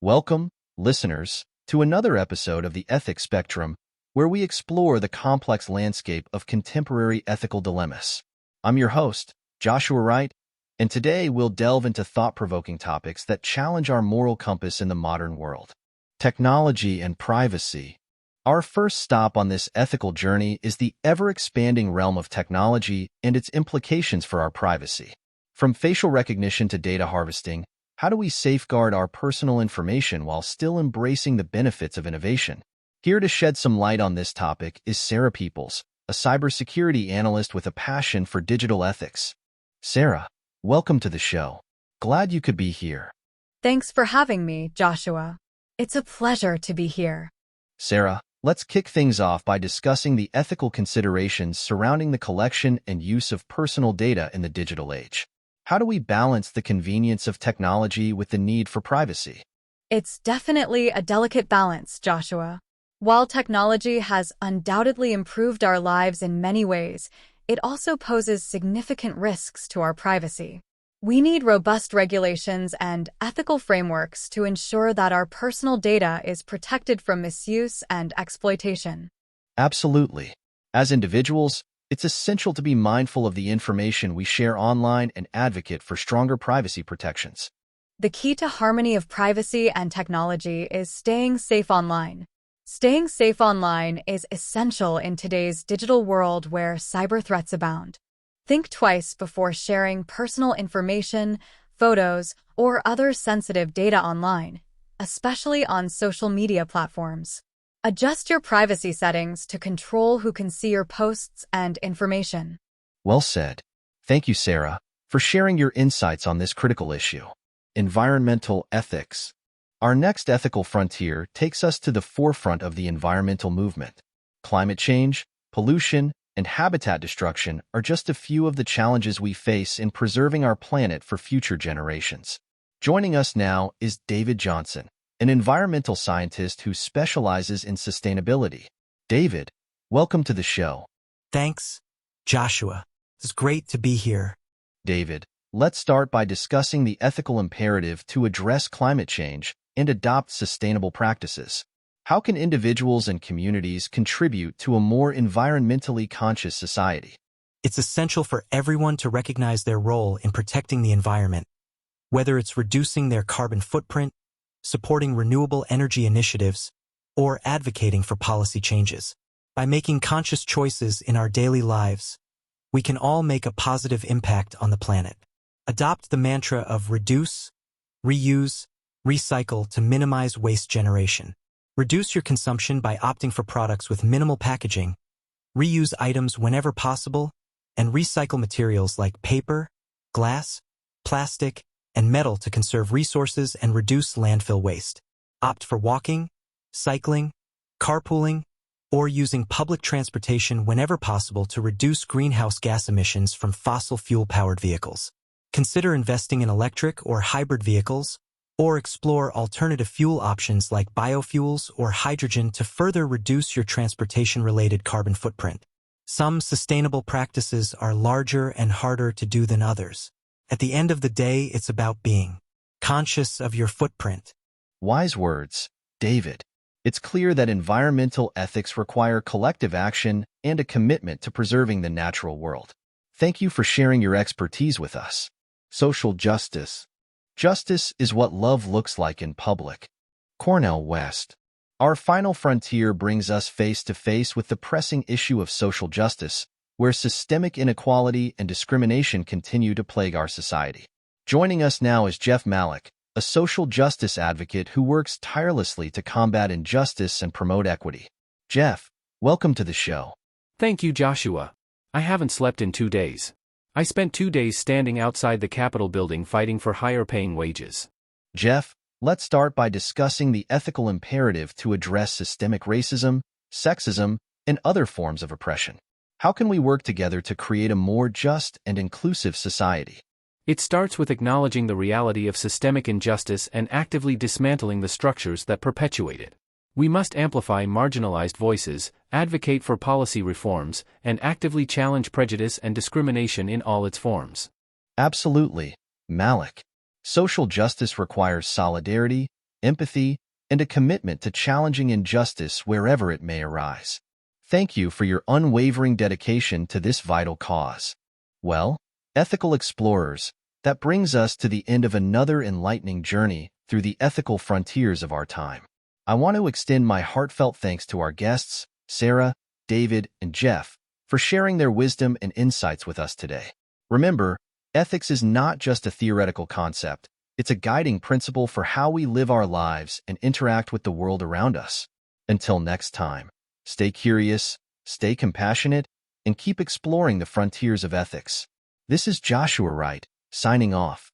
Welcome, listeners, to another episode of the Ethics Spectrum, where we explore the complex landscape of contemporary ethical dilemmas. I'm your host, Joshua Wright, and today we'll delve into thought-provoking topics that challenge our moral compass in the modern world. Technology and privacy. Our first stop on this ethical journey is the ever-expanding realm of technology and its implications for our privacy. From facial recognition to data harvesting, how do we safeguard our personal information while still embracing the benefits of innovation? Here to shed some light on this topic is Sarah Peoples, a cybersecurity analyst with a passion for digital ethics. Sarah, welcome to the show. Glad you could be here. Thanks for having me, Joshua. It's a pleasure to be here. Sarah, let's kick things off by discussing the ethical considerations surrounding the collection and use of personal data in the digital age. How do we balance the convenience of technology with the need for privacy? It's definitely a delicate balance, Joshua. While technology has undoubtedly improved our lives in many ways, it also poses significant risks to our privacy. We need robust regulations and ethical frameworks to ensure that our personal data is protected from misuse and exploitation. Absolutely. As individuals, it's essential to be mindful of the information we share online and advocate for stronger privacy protections. The key to harmony of privacy and technology is staying safe online. Staying safe online is essential in today's digital world where cyber threats abound. Think twice before sharing personal information, photos, or other sensitive data online, especially on social media platforms. Adjust your privacy settings to control who can see your posts and information. Well said. Thank you, Sarah, for sharing your insights on this critical issue. Environmental ethics. Our next ethical frontier takes us to the forefront of the environmental movement. Climate change, pollution, and habitat destruction are just a few of the challenges we face in preserving our planet for future generations. Joining us now is David Johnson, an environmental scientist who specializes in sustainability. David, welcome to the show. Thanks, Joshua. It's great to be here. David, let's start by discussing the ethical imperative to address climate change and adopt sustainable practices. How can individuals and communities contribute to a more environmentally conscious society? It's essential for everyone to recognize their role in protecting the environment, whether it's reducing their carbon footprint, supporting renewable energy initiatives, or advocating for policy changes. By making conscious choices in our daily lives, we can all make a positive impact on the planet. Adopt the mantra of reduce, reuse, recycle to minimize waste generation. Reduce your consumption by opting for products with minimal packaging, reuse items whenever possible, and recycle materials like paper, glass, plastic, and metal to conserve resources and reduce landfill waste. Opt for walking, cycling, carpooling, or using public transportation whenever possible to reduce greenhouse gas emissions from fossil fuel-powered vehicles. Consider investing in electric or hybrid vehicles, or explore alternative fuel options like biofuels or hydrogen to further reduce your transportation-related carbon footprint. Some sustainable practices are larger and harder to do than others. At the end of the day, it's about being conscious of your footprint. Wise words, David. It's clear that environmental ethics require collective action and a commitment to preserving the natural world. Thank you for sharing your expertise with us. Social justice. Justice is what love looks like in public. Cornel West. Our final frontier brings us face to face with the pressing issue of social justice, where systemic inequality and discrimination continue to plague our society. Joining us now is Jeff Malik, a social justice advocate who works tirelessly to combat injustice and promote equity. Jeff, welcome to the show. Thank you, Joshua. I haven't slept in 2 days. I spent 2 days standing outside the Capitol building fighting for higher-paying wages. Jeff, let's start by discussing the ethical imperative to address systemic racism, sexism, and other forms of oppression. How can we work together to create a more just and inclusive society? It starts with acknowledging the reality of systemic injustice and actively dismantling the structures that perpetuate it. We must amplify marginalized voices, advocate for policy reforms, and actively challenge prejudice and discrimination in all its forms. Absolutely, Malik. Social justice requires solidarity, empathy, and a commitment to challenging injustice wherever it may arise. Thank you for your unwavering dedication to this vital cause. Well, ethical explorers, that brings us to the end of another enlightening journey through the ethical frontiers of our time. I want to extend my heartfelt thanks to our guests, Sarah, David, and Jeff, for sharing their wisdom and insights with us today. Remember, ethics is not just a theoretical concept. It's a guiding principle for how we live our lives and interact with the world around us. Until next time, stay curious, stay compassionate, and keep exploring the frontiers of ethics. This is Joshua Wright, signing off.